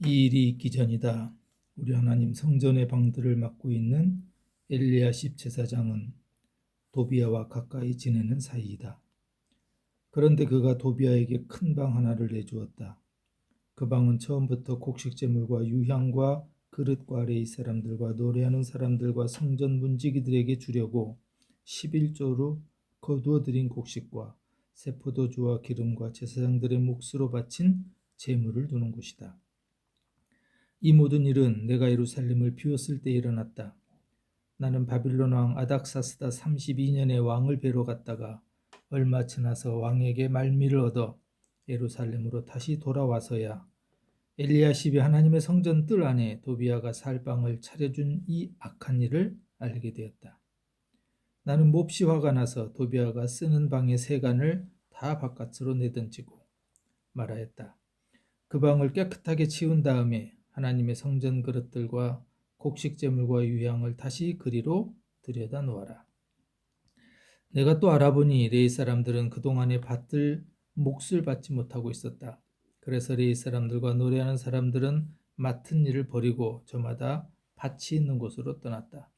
이 일이 있기 전이다. 우리 하나님 성전의 방들을 맡고 있는 엘리야십 제사장은 도비아와 가까이 지내는 사이이다. 그런데 그가 도비아에게 큰 방 하나를 내주었다. 그 방은 처음부터 곡식제물과 유향과 그릇과 레이 사람들과 노래하는 사람들과 성전 문지기들에게 주려고 11조로 거두어 들인 곡식과 새 포도주와 기름과 제사장들의 몫으로 바친 제물을 두는 곳이다. 이 모든 일은 내가 예루살렘을 비웠을 때 일어났다. 나는 바빌론 왕 아닥사스다 32년에 왕을 뵈러 갔다가 얼마 지나서 왕에게 말미를 얻어 예루살렘으로 다시 돌아와서야 엘리야십이 하나님의 성전 뜰 안에 도비아가 살 방을 차려준 이 악한 일을 알게 되었다. 나는 몹시 화가 나서 도비아가 쓰는 방의 세간을 다 바깥으로 내던지고 말하였다. 그 방을 깨끗하게 치운 다음에 하나님의 성전 그릇들과 곡식제물과 유향을 다시 그리로 들여다 놓아라. 내가 또 알아보니 레위 사람들은 그동안에 받들 몫을 받지 못하고 있었다. 그래서 레위 사람들과 노래하는 사람들은 맡은 일을 버리고 저마다 밭이 있는 곳으로 떠났다.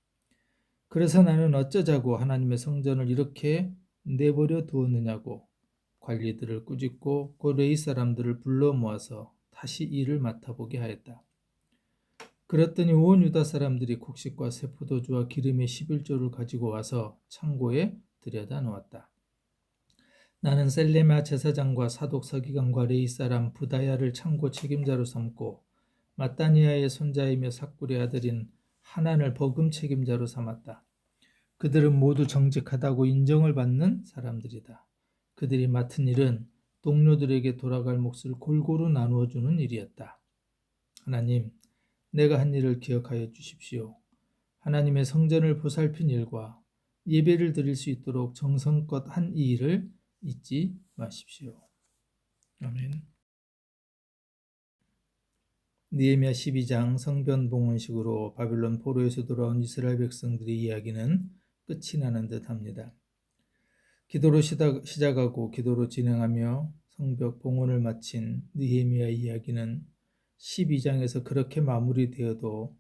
그래서 나는 어쩌자고 하나님의 성전을 이렇게 내버려 두었느냐고 관리들을 꾸짖고 그 레위 사람들을 불러 모아서 다시 일을 맡아보게 하였다. 그랬더니 온 유다 사람들이 곡식과 새 포도주와 기름의 11조를 가지고 와서 창고에 들여다 놓았다. 나는 셀레마 제사장과 사독 서기관과 레위 사람 부다야를 창고 책임자로 삼고 마따니아의 손자이며 삭굴의 아들인 하난을 버금 책임자로 삼았다. 그들은 모두 정직하다고 인정을 받는 사람들이다. 그들이 맡은 일은 동료들에게 돌아갈 몫을 골고루 나누어 주는 일이었다. 하나님, 내가 한 일을 기억하여 주십시오. 하나님의 성전을 보살핀 일과 예배를 드릴 수 있도록 정성껏 한 이 일을 잊지 마십시오. 아멘. 느헤미야 12장 성전 봉헌식으로 바빌론 포로에서 돌아온 이스라엘 백성들의 이야기는 끝이 나는 듯합니다. 기도로 시작하고 기도로 진행하며 성벽 봉헌을 마친 느헤미야 이야기는 12장에서 그렇게 마무리되어도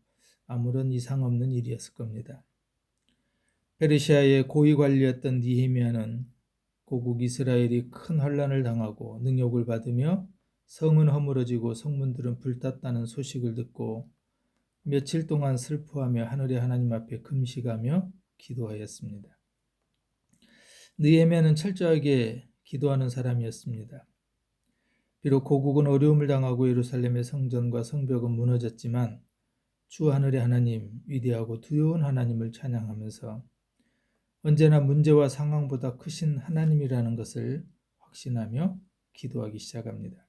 아무런 이상 없는 일이었을 겁니다. 페르시아의 고위 관리였던 느헤미야는 고국 이스라엘이 큰 환난을 당하고 능욕을 받으며 성은 허물어지고 성문들은 불탔다는 소식을 듣고 며칠 동안 슬퍼하며 하늘의 하나님 앞에 금식하며 기도하였습니다. 느헤미야는 철저하게 기도하는 사람이었습니다. 비록 고국은 어려움을 당하고 예루살렘의 성전과 성벽은 무너졌지만 주 하늘의 하나님, 위대하고 두려운 하나님을 찬양하면서 언제나 문제와 상황보다 크신 하나님이라는 것을 확신하며 기도하기 시작합니다.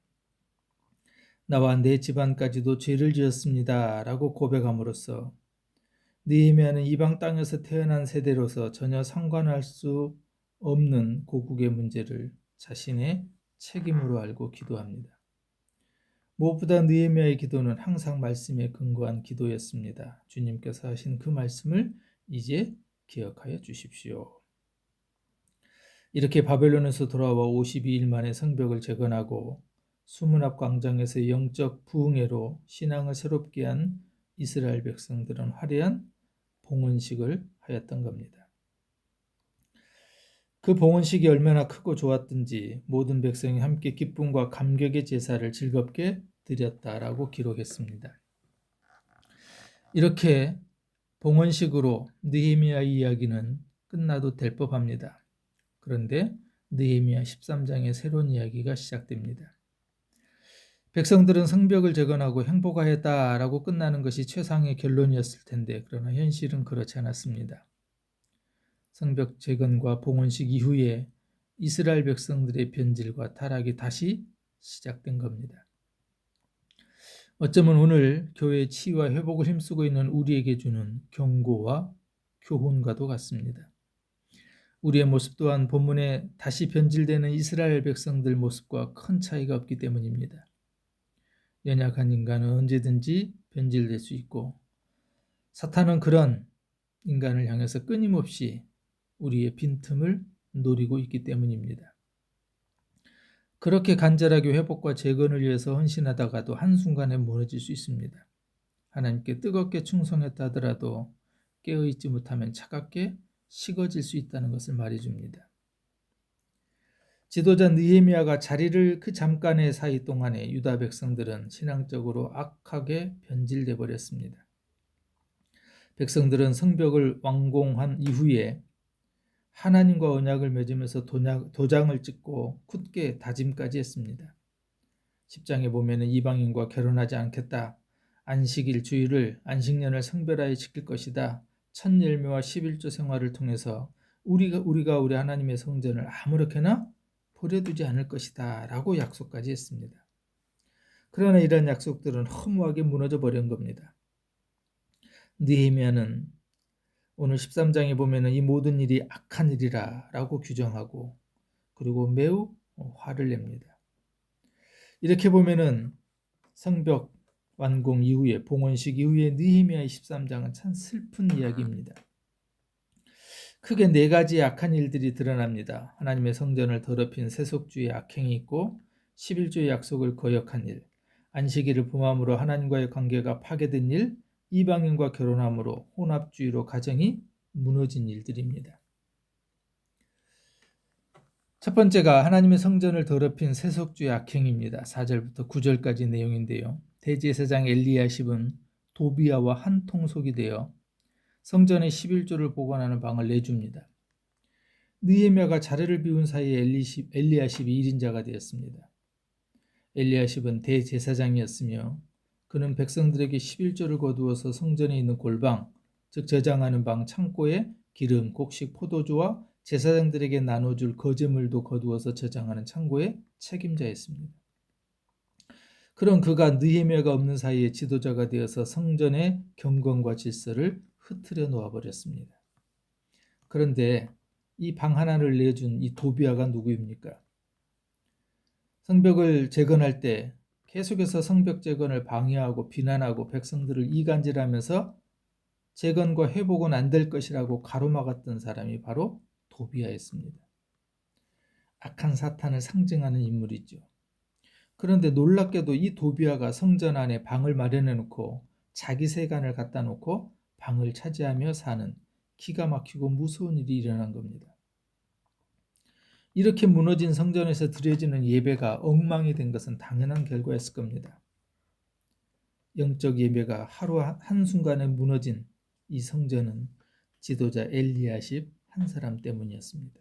나와 내 집안까지도 죄를 지었습니다. 라고 고백함으로써 느헤미야는 이방 땅에서 태어난 세대로서 전혀 상관할 수 없는 고국의 문제를 자신의 책임으로 알고 기도합니다. 무엇보다 느헤미야의 기도는 항상 말씀에 근거한 기도였습니다. 주님께서 하신 그 말씀을 이제 기억하여 주십시오. 이렇게 바벨론에서 돌아와 52일 만에 성벽을 재건하고 수문 앞 광장에서 영적 부흥회로 신앙을 새롭게 한 이스라엘 백성들은 화려한 봉헌식을 하였던 겁니다. 그 봉헌식이 얼마나 크고 좋았든지 모든 백성이 함께 기쁨과 감격의 제사를 즐겁게 드렸다라고 기록했습니다. 이렇게 봉헌식으로 느헤미야 이야기는 끝나도 될 법합니다. 그런데 느헤미야 13장의 새로운 이야기가 시작됩니다. 백성들은 성벽을 재건하고 행복하였다라고 끝나는 것이 최상의 결론이었을 텐데 그러나 현실은 그렇지 않았습니다. 성벽 재건과 봉헌식 이후에 이스라엘 백성들의 변질과 타락이 다시 시작된 겁니다. 어쩌면 오늘 교회의 치유와 회복을 힘쓰고 있는 우리에게 주는 경고와 교훈과도 같습니다. 우리의 모습 또한 본문에 다시 변질되는 이스라엘 백성들 모습과 큰 차이가 없기 때문입니다. 연약한 인간은 언제든지 변질될 수 있고 사탄은 그런 인간을 향해서 끊임없이 우리의 빈틈을 노리고 있기 때문입니다. 그렇게 간절하게 회복과 재건을 위해서 헌신하다가도 한순간에 무너질 수 있습니다. 하나님께 뜨겁게 충성했다 하더라도 깨어있지 못하면 차갑게 식어질 수 있다는 것을 말해줍니다. 지도자 느헤미야가 자리를 그 잠깐의 사이 동안에 유다 백성들은 신앙적으로 악하게 변질돼 버렸습니다. 백성들은 성벽을 완공한 이후에 하나님과 언약을 맺으면서 도장을 찍고 굳게 다짐까지 했습니다. 10장에 보면 이방인과 결혼하지 않겠다. 안식일 주일을 안식년을 성별하여 지킬 것이다. 첫 열매와 11조 생활을 통해서 우리가 우리 하나님의 성전을 아무렇게나 버려두지 않을 것이다 라고 약속까지 했습니다. 그러나 이러한 약속들은 허무하게 무너져 버린 겁니다. 느헤미야는 오늘 13장에 보면 이 모든 일이 악한 일이라 라고 규정하고 그리고 매우 화를 냅니다. 이렇게 보면은 성벽 완공 이후에 봉헌식 이후에 느헤미야의 13장은 참 슬픈 이야기입니다. 크게 네 가지의 악한 일들이 드러납니다. 하나님의 성전을 더럽힌 세속주의 악행이 있고 11조의 약속을 거역한 일, 안식일을 범함으로 하나님과의 관계가 파괴된 일, 이방인과 결혼함으로 혼합주의로 가정이 무너진 일들입니다. 첫 번째가 하나님의 성전을 더럽힌 세속주의 악행입니다. 4절부터 9절까지 내용인데요. 대제사장 엘리야십은 도비야와 한 통속이 되어 성전의 11조를 보관하는 방을 내줍니다. 느헤미야가 자리를 비운 사이에 엘리야십이 1인자가 되었습니다. 엘리야십은 대제사장이었으며 그는 백성들에게 11조를 거두어서 성전에 있는 골방, 즉 저장하는 방 창고에 기름, 곡식, 포도주와 제사장들에게 나눠줄 거제물도 거두어서 저장하는 창고의 책임자였습니다. 그런 그가 느헤미야가 없는 사이에 지도자가 되어서 성전의 경건과 질서를 흐트려 놓아버렸습니다. 그런데 이 방 하나를 내준 이 도비야가 누구입니까? 성벽을 재건할 때 계속해서 성벽 재건을 방해하고 비난하고 백성들을 이간질하면서 재건과 회복은 안 될 것이라고 가로막았던 사람이 바로 도비야였습니다. 악한 사탄을 상징하는 인물이죠. 그런데 놀랍게도 이 도비야가 성전 안에 방을 마련해 놓고 자기 세간을 갖다 놓고 방을 차지하며 사는 기가 막히고 무서운 일이 일어난 겁니다. 이렇게 무너진 성전에서 드려지는 예배가 엉망이 된 것은 당연한 결과였을 겁니다. 영적 예배가 하루 한순간에 무너진 이 성전은 지도자 엘리야십 한 사람 때문이었습니다.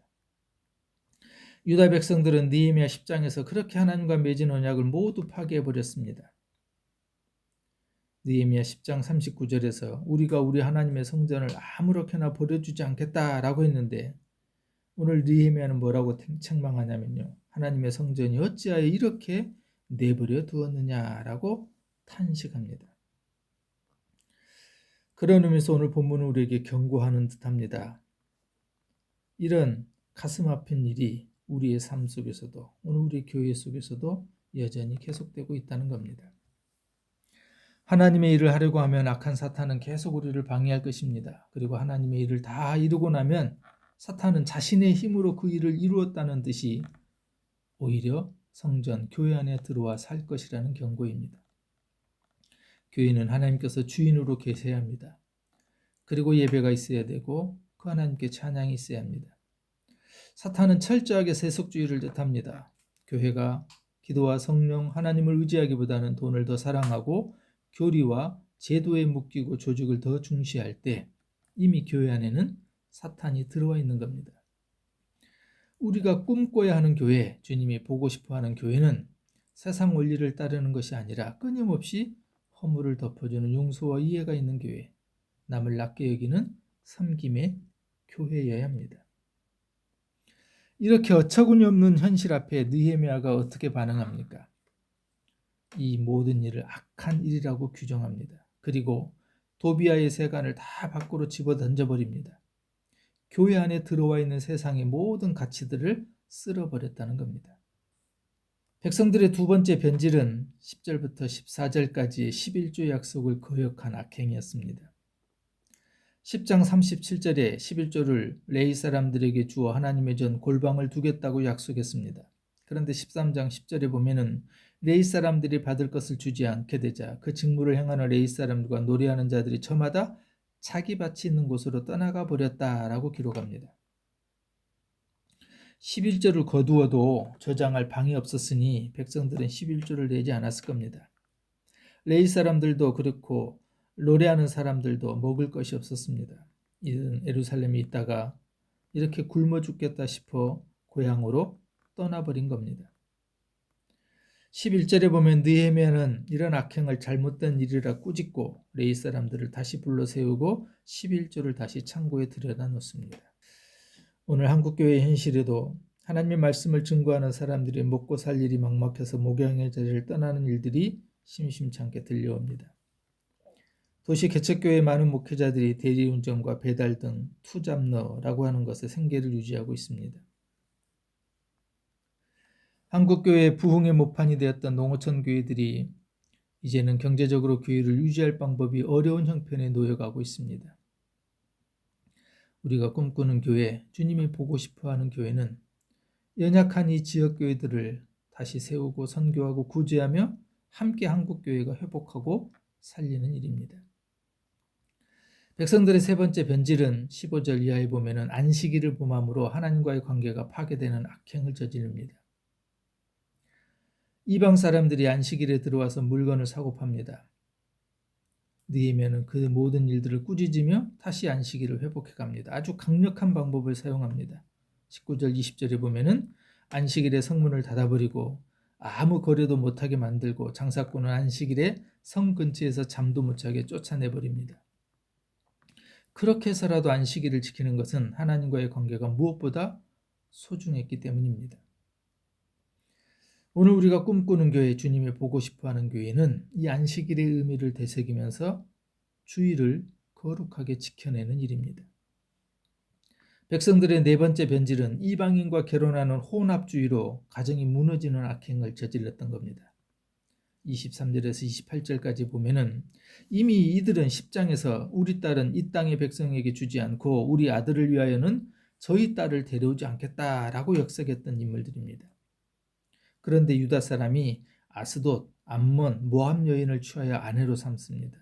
유다 백성들은 느헤미야 10장에서 그렇게 하나님과 맺은 언약을 모두 파괴해버렸습니다. 느헤미야 10장 39절에서 우리가 우리 하나님의 성전을 아무렇게나 버려주지 않겠다라고 했는데 오늘 느헤미야는 뭐라고 책망하냐면요. 하나님의 성전이 어찌하여 이렇게 내버려 두었느냐라고 탄식합니다. 그런 의미에서 오늘 본문은 우리에게 경고하는 듯합니다. 이런 가슴 아픈 일이 우리의 삶 속에서도 오늘 우리 교회 속에서도 여전히 계속되고 있다는 겁니다. 하나님의 일을 하려고 하면 악한 사탄은 계속 우리를 방해할 것입니다. 그리고 하나님의 일을 다 이루고 나면 사탄은 자신의 힘으로 그 일을 이루었다는 듯이 오히려 성전, 교회 안에 들어와 살 것이라는 경고입니다. 교회는 하나님께서 주인으로 계셔야 합니다. 그리고 예배가 있어야 되고 그 하나님께 찬양이 있어야 합니다. 사탄은 철저하게 세속주의를 뜻합니다. 교회가 기도와 성령, 하나님을 의지하기보다는 돈을 더 사랑하고 교리와 제도에 묶이고 조직을 더 중시할 때 이미 교회 안에는 사탄이 들어와 있는 겁니다. 우리가 꿈꿔야 하는 교회, 주님이 보고 싶어하는 교회는 세상 원리를 따르는 것이 아니라 끊임없이 허물을 덮어주는 용서와 이해가 있는 교회, 남을 낮게 여기는 섬김의 교회여야 합니다. 이렇게 어처구니 없는 현실 앞에 느헤미야가 어떻게 반응합니까? 이 모든 일을 악한 일이라고 규정합니다. 그리고 도비야의 세간을 다 밖으로 집어 던져버립니다. 교회 안에 들어와 있는 세상의 모든 가치들을 쓸어버렸다는 겁니다. 백성들의 두 번째 변질은 10절부터 14절까지의 11조 약속을 거역한 악행이었습니다. 10장 37절에 11조를 레위 사람들에게 주어 하나님의 전 골방을 두겠다고 약속했습니다. 그런데 13장 10절에 보면은 레위 사람들이 받을 것을 주지 않게 되자 그 직무를 행하는 레위 사람들과 노래하는 자들이 저마다 자기 밭이 있는 곳으로 떠나가 버렸다라고 기록합니다. 11조를 거두어도 저장할 방이 없었으니 백성들은 11조를 내지 않았을 겁니다. 레위 사람들도 그렇고 노래하는 사람들도 먹을 것이 없었습니다. 이들은 예루살렘에 있다가 이렇게 굶어 죽겠다 싶어 고향으로 떠나버린 겁니다. 11절에 보면 느헤미야는 이런 악행을 잘못된 일이라 꾸짖고 레위 사람들을 다시 불러 세우고 11조를 다시 창고에 들여다 놓습니다. 오늘 한국교회 현실에도 하나님의 말씀을 증거하는 사람들이 먹고 살 일이 막막해서 목양의 자리를 떠나는 일들이 심심찮게 들려옵니다. 도시 개척교회 많은 목회자들이 대리운전과 배달 등 투잡러라고 하는 것에 생계를 유지하고 있습니다. 한국교회의 부흥의 모판이 되었던 농어촌 교회들이 이제는 경제적으로 교회를 유지할 방법이 어려운 형편에 놓여가고 있습니다. 우리가 꿈꾸는 교회, 주님이 보고 싶어하는 교회는 연약한 이 지역교회들을 다시 세우고 선교하고 구제하며 함께 한국교회가 회복하고 살리는 일입니다. 백성들의 세 번째 변질은 15절 이하에 보면 안식일을 범함으로 하나님과의 관계가 파괴되는 악행을 저지릅니다. 이방 사람들이 안식일에 들어와서 물건을 사고 팝니다. 느헤미야는 그 모든 일들을 꾸짖으며 다시 안식일을 회복해 갑니다. 아주 강력한 방법을 사용합니다. 19절 20절에 보면은 안식일에 성문을 닫아버리고 아무 거래도 못하게 만들고 장사꾼은 안식일에 성 근처에서 잠도 못 자게 쫓아내버립니다. 그렇게 해서라도 안식일을 지키는 것은 하나님과의 관계가 무엇보다 소중했기 때문입니다. 오늘 우리가 꿈꾸는 교회, 주님이 보고 싶어하는 교회는 이 안식일의 의미를 되새기면서 주의를 거룩하게 지켜내는 일입니다. 백성들의 네 번째 변질은 이방인과 결혼하는 혼합주의로 가정이 무너지는 악행을 저질렀던 겁니다. 23절에서 28절까지 보면은 이미 이들은 10장에서 우리 딸은 이 땅의 백성에게 주지 않고 우리 아들을 위하여는 저희 딸을 데려오지 않겠다라고 역색했던 인물들입니다. 그런데 유다 사람이 아스돗, 암몬, 모압 여인을 취하여 아내로 삼습니다.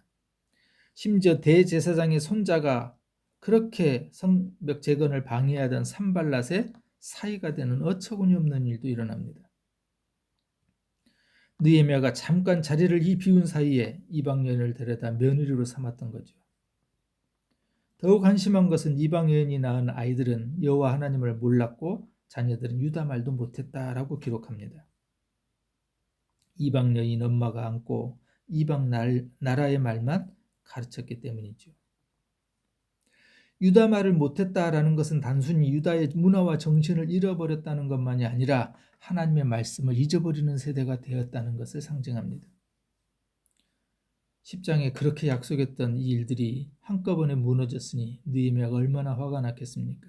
심지어 대제사장의 손자가 그렇게 성벽 재건을 방해하던 산발랏의 사이가 되는 어처구니 없는 일도 일어납니다. 느헤미야가 잠깐 자리를 비운 사이에 이방 여인을 데려다 며느리로 삼았던 거죠. 더욱 한심한 것은 이방 여인이 낳은 아이들은 여호와 하나님을 몰랐고 자녀들은 유다 말도 못했다라고 기록합니다. 이방 여인 엄마가 안고 이방 나라의 말만 가르쳤기 때문이죠. 유다 말을 못했다라는 것은 단순히 유다의 문화와 정신을 잃어버렸다는 것만이 아니라 하나님의 말씀을 잊어버리는 세대가 되었다는 것을 상징합니다. 10장에 그렇게 약속했던 이 일들이 한꺼번에 무너졌으니 느헤미야가 얼마나 화가 났겠습니까?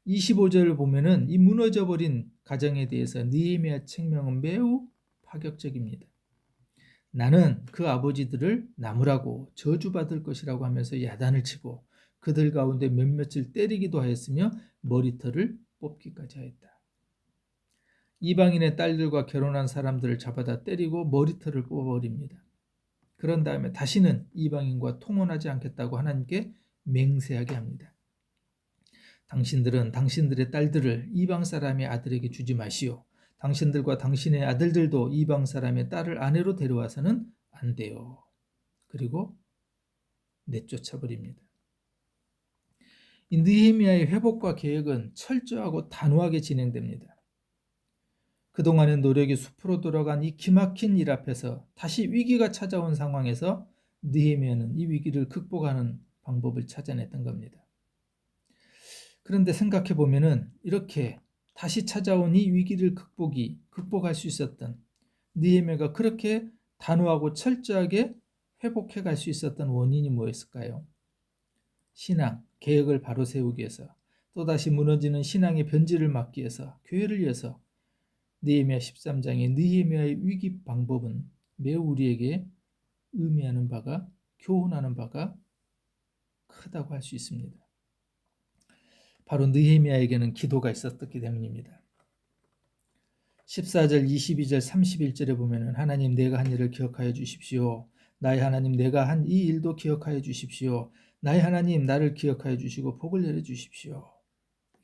25절을 보면은 이 무너져버린 가정에 대해서 느헤미야 책명은 매우 파격적입니다. 나는 그 아버지들을 나무라고 저주받을 것이라고 하면서 야단을 치고 그들 가운데 몇몇을 때리기도 하였으며 머리털을 뽑기까지 하였다. 이방인의 딸들과 결혼한 사람들을 잡아다 때리고 머리털을 뽑아버립니다. 그런 다음에 다시는 이방인과 통혼하지 않겠다고 하나님께 맹세하게 합니다. 당신들은 당신들의 딸들을 이방 사람의 아들에게 주지 마시오. 당신들과 당신의 아들들도 이방 사람의 딸을 아내로 데려와서는 안 돼요. 그리고 내쫓아버립니다. 이 느헤미야의 회복과 계획은 철저하고 단호하게 진행됩니다. 그동안의 노력이 숲으로 돌아간 이 기막힌 일 앞에서 다시 위기가 찾아온 상황에서 느헤미야는 이 위기를 극복하는 방법을 찾아냈던 겁니다. 그런데 생각해 보면은 이렇게 다시 찾아온 이 위기를 극복할 수 있었던 느헤미야가 그렇게 단호하고 철저하게 회복해 갈 수 있었던 원인이 뭐였을까요? 신앙, 계획을 바로 세우기 위해서, 또다시 무너지는 신앙의 변질을 막기 위해서, 교회를 위해서 느헤미야 13장의 느헤미야의 위기 방법은 매우 우리에게 의미하는 바가, 교훈하는 바가 크다고 할 수 있습니다. 바로 느헤미야에게는 기도가 있었기 때문입니다. 14절, 22절, 31절에 보면은 하나님 내가 한 일을 기억하여 주십시오. 나의 하나님 내가 한 이 일도 기억하여 주십시오. 나의 하나님 나를 기억하여 주시고 복을 내려 주십시오.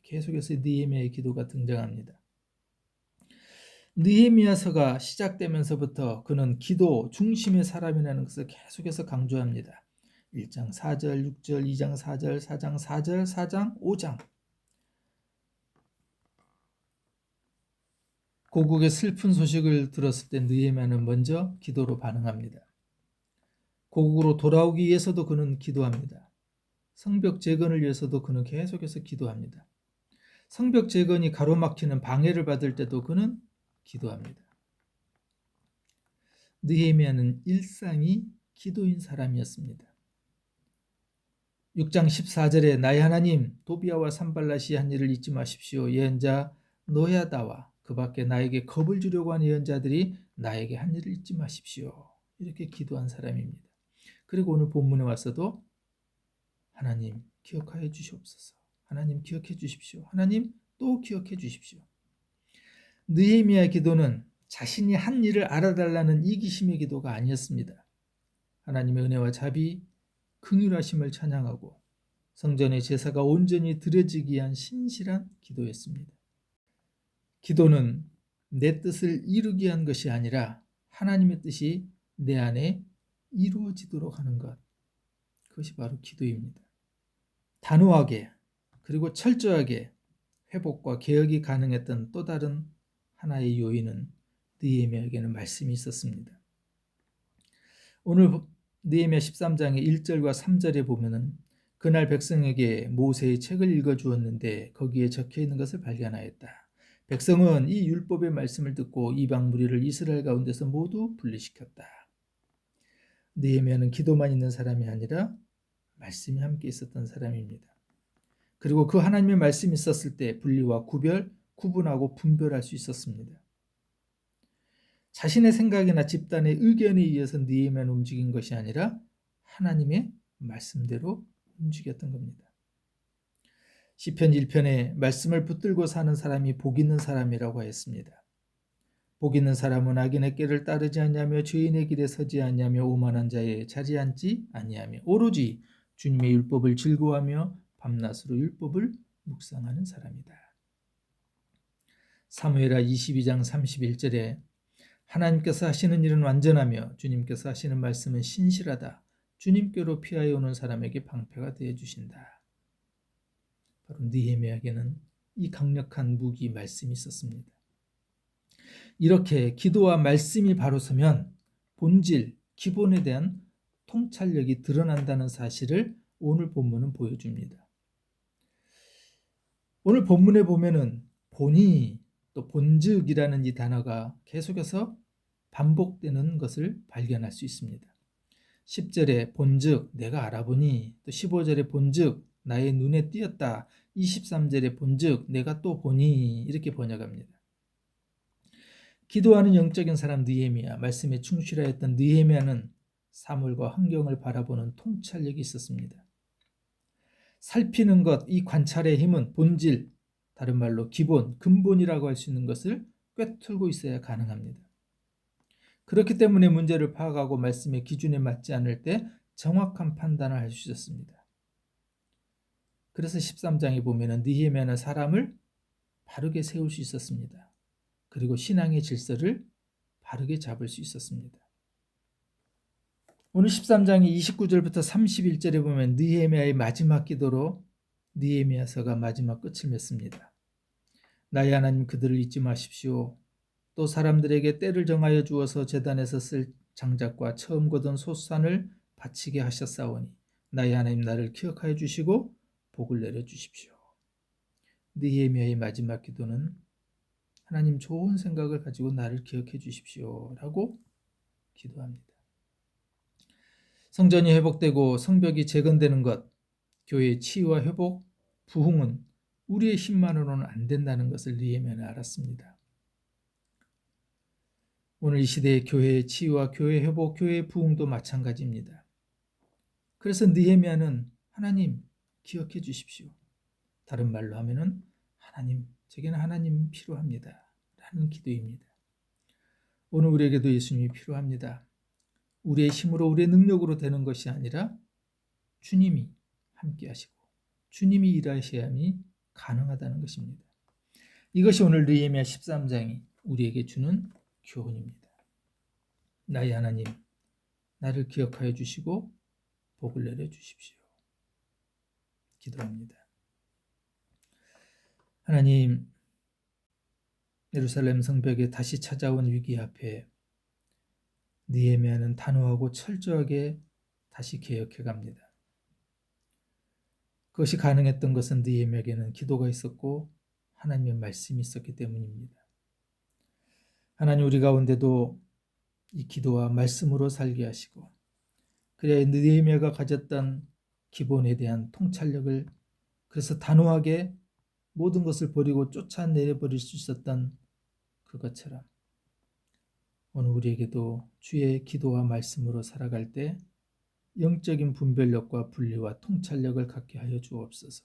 계속해서 느헤미야의 기도가 등장합니다. 느헤미야서가 시작되면서부터 그는 기도 중심의 사람이라는 것을 계속해서 강조합니다. 1장 4절, 6절, 2장 4절, 4장 4절, 4장 5장. 고국의 슬픈 소식을 들었을 때 느헤미야는 먼저 기도로 반응합니다. 고국으로 돌아오기 위해서도 그는 기도합니다. 성벽 재건을 위해서도 그는 계속해서 기도합니다. 성벽 재건이 가로막히는 방해를 받을 때도 그는 기도합니다. 느헤미야는 일상이 기도인 사람이었습니다. 6장 14절에 나의 하나님 도비아와 산발랏이 한 일을 잊지 마십시오. 예언자 노야다와 그 밖에 나에게 겁을 주려고 하는 예언자들이 나에게 한 일을 잊지 마십시오. 이렇게 기도한 사람입니다. 그리고 오늘 본문에 와서도 하나님 기억하여 주시옵소서. 하나님 기억해 주십시오. 하나님 또 기억해 주십시오. 느헤미야의 기도는 자신이 한 일을 알아달라는 이기심의 기도가 아니었습니다. 하나님의 은혜와 자비, 긍휼하심을 찬양하고 성전의 제사가 온전히 드려지기 위한 신실한 기도였습니다. 기도는 내 뜻을 이루기 위한 것이 아니라 하나님의 뜻이 내 안에 이루어지도록 하는 것. 그것이 바로 기도입니다. 단호하게 그리고 철저하게 회복과 개혁이 가능했던 또 다른 하나의 요인은 느헤미야에게는 말씀이 있었습니다. 오늘 느헤미야 13장의 1절과 3절에 보면은 그날 백성에게 모세의 책을 읽어주었는데 거기에 적혀있는 것을 발견하였다. 백성은 이 율법의 말씀을 듣고 이방 무리를 이스라엘 가운데서 모두 분리시켰다. 느헤미야는 기도만 있는 사람이 아니라 말씀이 함께 있었던 사람입니다. 그리고 그 하나님의 말씀이 있었을 때 분리와 구분하고 분별할 수 있었습니다. 자신의 생각이나 집단의 의견에 의해서 느헤미야는 움직인 것이 아니라 하나님의 말씀대로 움직였던 겁니다. 시편 1편에 말씀을 붙들고 사는 사람이 복 있는 사람이라고 하였습니다. 복 있는 사람은 악인의 꾀를 따르지 아니하며 죄인의 길에 서지 아니하며 오만한 자의 자리에 앉지 아니하며 오로지 주님의 율법을 즐거워하며 밤낮으로 율법을 묵상하는 사람이다. 사무엘하 22장 31절에 하나님께서 하시는 일은 완전하며 주님께서 하시는 말씀은 신실하다. 주님께로 피하여 오는 사람에게 방패가 되어 주신다. 바로 느헤미야에게는 이 강력한 무기 말씀이 있었습니다. 이렇게 기도와 말씀이 바로 서면 본질, 기본에 대한 통찰력이 드러난다는 사실을 오늘 본문은 보여줍니다. 오늘 본문에 보면은 본이 또 본즉이라는 이 단어가 계속해서 반복되는 것을 발견할 수 있습니다. 10절에 본즉 내가 알아보니, 또 15절에 본즉 나의 눈에 띄었다, 23절에 본즉 내가 또 보니, 이렇게 번역합니다. 기도하는 영적인 사람 느헤미야, 말씀에 충실하였던 느헤미야는 사물과 환경을 바라보는 통찰력이 있었습니다. 살피는 것, 이 관찰의 힘은 본질, 다른 말로 기본, 근본이라고 할 수 있는 것을 꿰뚫고 있어야 가능합니다. 그렇기 때문에 문제를 파악하고 말씀의 기준에 맞지 않을 때 정확한 판단을 할 수 있었습니다. 그래서 13장에 보면 느헤미야는 사람을 바르게 세울 수 있었습니다. 그리고 신앙의 질서를 바르게 잡을 수 있었습니다. 오늘 13장의 29절부터 31절에 보면 느헤미야의 마지막 기도로 느헤미야서가 마지막 끝을 맺습니다. 나의 하나님 그들을 잊지 마십시오. 또 사람들에게 때를 정하여 주어서 제단에서 쓸 장작과 처음 거둔 소산을 바치게 하셨사오니 나의 하나님 나를 기억하여 주시고 복을 내려 주십시오. 느헤미야의 마지막 기도는 하나님 좋은 생각을 가지고 나를 기억해 주십시오 라고 기도합니다. 성전이 회복되고 성벽이 재건되는 것, 교회의 치유와 회복, 부흥은 우리의 힘만으로는 안 된다는 것을 느헤미야는 알았습니다. 오늘 이 시대의 교회의 치유와 교회 회복, 교회의 부흥도 마찬가지입니다. 그래서 느헤미야는 하나님 기억해 주십시오. 다른 말로 하면은 하나님, 제게는 하나님 필요합니다. 하는 기도입니다. 오늘 우리에게도 예수님이 필요합니다. 우리의 힘으로 우리의 능력으로 되는 것이 아니라 주님이 함께 하시고 주님이 일하셔야만이 가능하다는 것입니다. 이것이 오늘 느헤미야 13장이 우리에게 주는 교훈입니다. 나의 하나님, 나를 기억하여 주시고 복을 내려 주십시오. 기도합니다. 하나님, 예루살렘 성벽에 다시 찾아온 위기 앞에 느헤미야는 단호하고 철저하게 다시 개혁해 갑니다. 그것이 가능했던 것은 느헤미야에게는 기도가 있었고 하나님의 말씀이 있었기 때문입니다. 하나님, 우리 가운데도 이 기도와 말씀으로 살게 하시고 그래야 느헤미야가 가졌던 기본에 대한 통찰력을, 그래서 단호하게 모든 것을 버리고 쫓아내버릴 수 있었던 그것처럼 오늘 우리에게도 주의 기도와 말씀으로 살아갈 때 영적인 분별력과 분리와 통찰력을 갖게 하여 주옵소서.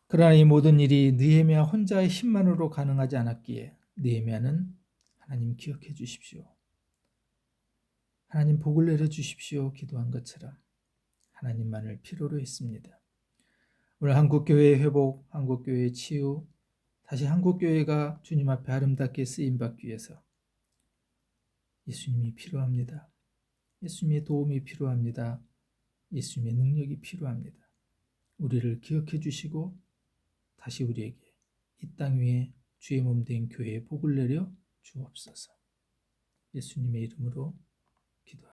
그러나 이 모든 일이 느헤미야 혼자의 힘만으로 가능하지 않았기에 느헤미야는 하나님 기억해 주십시오. 하나님 복을 내려 주십시오. 기도한 것처럼 하나님만을 필요로 했습니다. 오늘 한국교회의 회복, 한국교회의 치유, 다시 한국교회가 주님 앞에 아름답게 쓰임받기 위해서 예수님이 필요합니다. 예수님의 도움이 필요합니다. 예수님의 능력이 필요합니다. 우리를 기억해 주시고 다시 우리에게 이 땅 위에 주의 몸 된 교회에 복을 내려 주옵소서. 예수님의 이름으로 기도합니다.